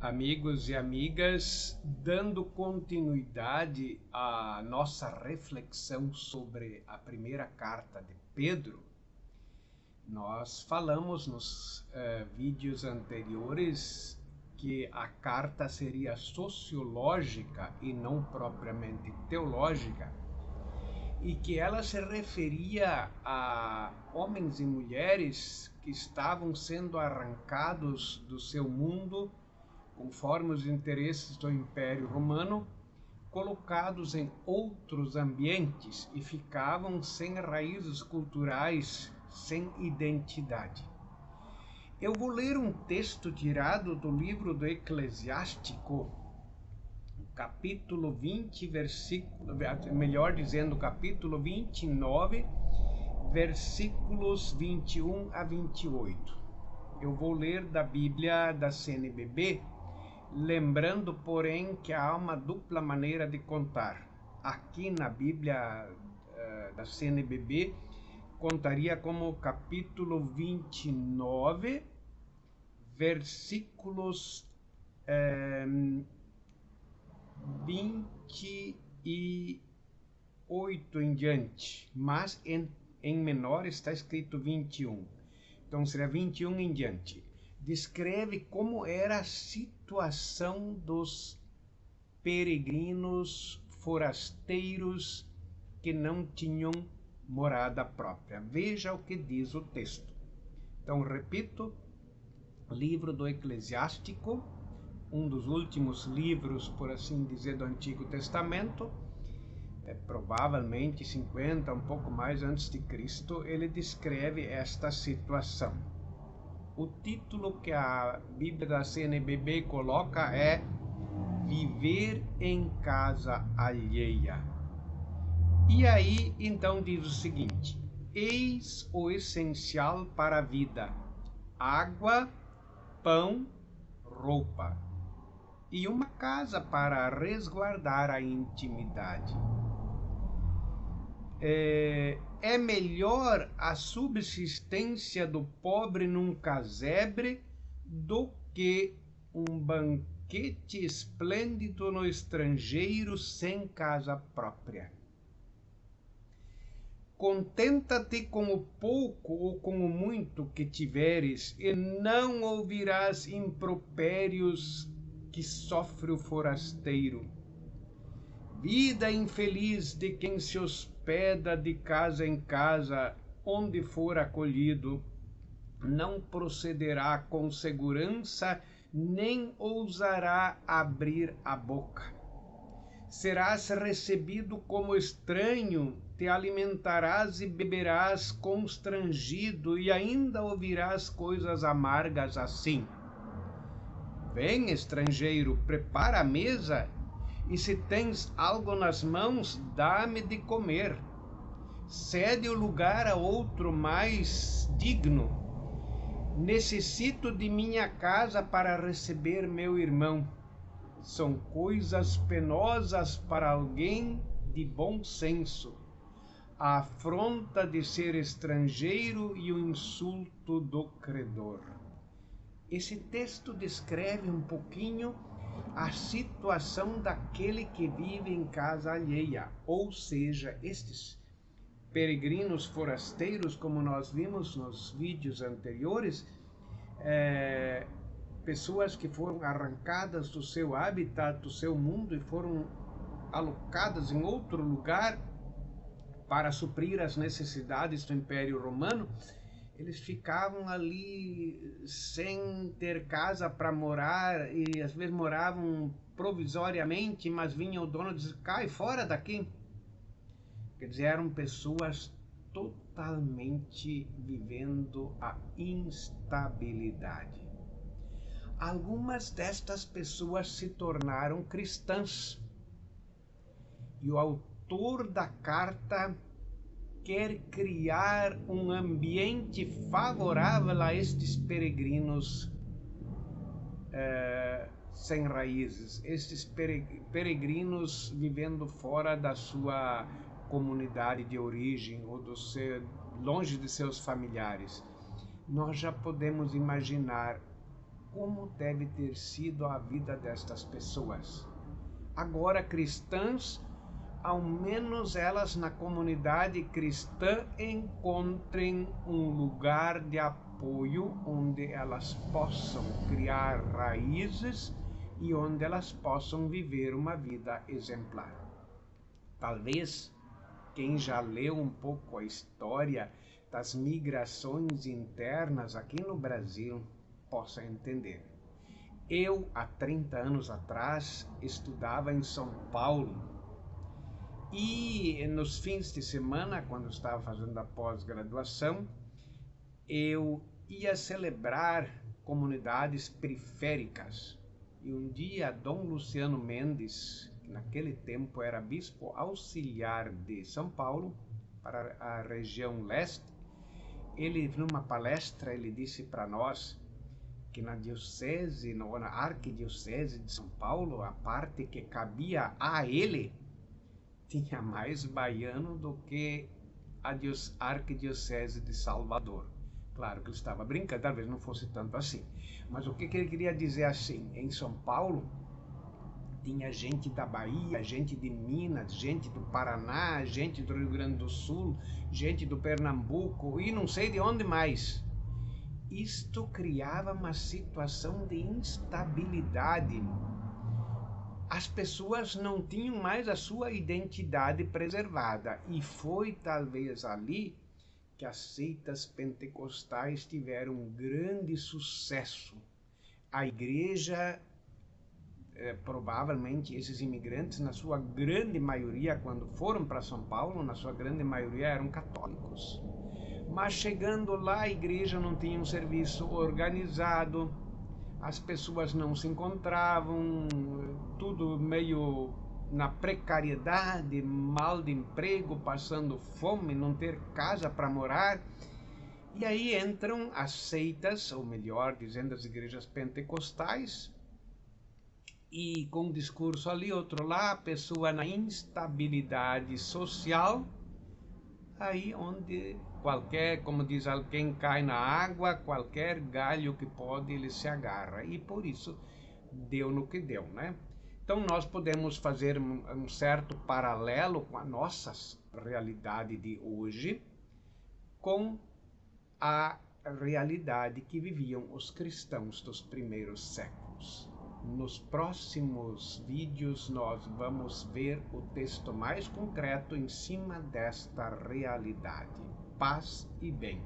Amigos e amigas, dando continuidade à nossa reflexão sobre a primeira carta de Pedro, nós falamos nos vídeos anteriores que a carta seria sociológica e não propriamente teológica, e que ela se referia a homens e mulheres que estavam sendo arrancados do seu mundo conforme os interesses do Império Romano, colocados em outros ambientes e ficavam sem raízes culturais, sem identidade. Eu vou ler um texto tirado do livro do Eclesiástico, capítulo 20, capítulo 29, versículos 21 a 28. Eu vou ler da Bíblia da CNBB, lembrando, porém, que há uma dupla maneira de contar. Aqui na Bíblia da CNBB, contaria como capítulo 29, versículos 28 em diante, mas em menor está escrito 21. Então seria 21 em diante. Descreve como era a situação dos peregrinos forasteiros que não tinham morada própria. Veja o que diz o texto. Então, repito, livro do Eclesiástico, um dos últimos livros, por assim dizer, do Antigo Testamento, provavelmente 50, um pouco mais antes de Cristo, ele descreve esta situação. O título que a Bíblia da CNBB coloca é Viver em Casa Alheia. E aí, então, diz o seguinte: eis o essencial para a vida: água, pão, roupa, e uma casa para resguardar a intimidade. É melhor a subsistência do pobre num casebre do que um banquete esplêndido no estrangeiro sem casa própria. Contenta-te com o pouco ou com o muito que tiveres, e não ouvirás impropérios que sofre o forasteiro. Vida infeliz de quem se hospeda de casa em casa, onde for acolhido, não procederá com segurança, nem ousará abrir a boca. Serás recebido como estranho, te alimentarás e beberás constrangido, e ainda ouvirás coisas amargas assim: vem, estrangeiro, prepara a mesa, e se tens algo nas mãos, dá-me de comer. Cede o lugar a outro mais digno. Necessito de minha casa para receber meu irmão. São coisas penosas para alguém de bom senso: a afronta de ser estrangeiro e o insulto do credor. Esse texto descreve um pouquinho a situação daquele que vive em casa alheia, ou seja, estes peregrinos forasteiros, como nós vimos nos vídeos anteriores, pessoas que foram arrancadas do seu habitat, do seu mundo, e foram alocadas em outro lugar para suprir as necessidades do Império Romano. Eles ficavam ali sem ter casa para morar, e às vezes moravam provisoriamente, mas vinha o dono e dizia: cai fora daqui. Quer dizer, eram pessoas totalmente vivendo a instabilidade. Algumas destas pessoas se tornaram cristãs, e o autor da carta quer criar um ambiente favorável a estes peregrinos sem raízes, estes peregrinos vivendo fora da sua comunidade de origem ou longe de seus familiares. Nós já podemos imaginar como deve ter sido a vida destas pessoas. Agora cristãs, ao menos elas na comunidade cristã encontrem um lugar de apoio onde elas possam criar raízes e onde elas possam viver uma vida exemplar. Talvez quem já leu um pouco a história das migrações internas aqui no Brasil possa entender. Eu, há 30 anos atrás, estudava em São Paulo e nos fins de semana, quando estava fazendo a pós-graduação, eu ia celebrar comunidades periféricas. E um dia, Dom Luciano Mendes, que naquele tempo era bispo auxiliar de São Paulo, para a região leste, ele, numa palestra, ele disse para nós que na diocese, na arquidiocese de São Paulo, a parte que cabia a ele, tinha mais baiano do que a arquidiocese de Salvador. Claro que ele estava brincando, talvez não fosse tanto assim. Mas o que ele queria dizer assim, em São Paulo, tinha gente da Bahia, gente de Minas, gente do Paraná, gente do Rio Grande do Sul, gente do Pernambuco e não sei de onde mais. Isto criava uma situação de instabilidade. As pessoas não tinham mais a sua identidade preservada e foi talvez ali que as seitas pentecostais tiveram um grande sucesso. A igreja, provavelmente esses imigrantes, na sua grande maioria, quando foram para São Paulo, na sua grande maioria eram católicos. Mas chegando lá, a igreja não tinha um serviço organizado, as pessoas não se encontravam, tudo meio na precariedade, mal de emprego, passando fome, não ter casa para morar. E aí entram as seitas, ou melhor dizendo, as igrejas pentecostais, e com um discurso ali, outro lá, a pessoa na instabilidade social, aí onde qualquer, como diz alguém, cai na água, qualquer galho que pode, ele se agarra. E por isso deu no que deu, né? Então nós podemos fazer um certo paralelo com a nossa realidade de hoje, com a realidade que viviam os cristãos dos primeiros séculos. Nos próximos vídeos nós vamos ver o texto mais concreto em cima desta realidade. Paz e bem.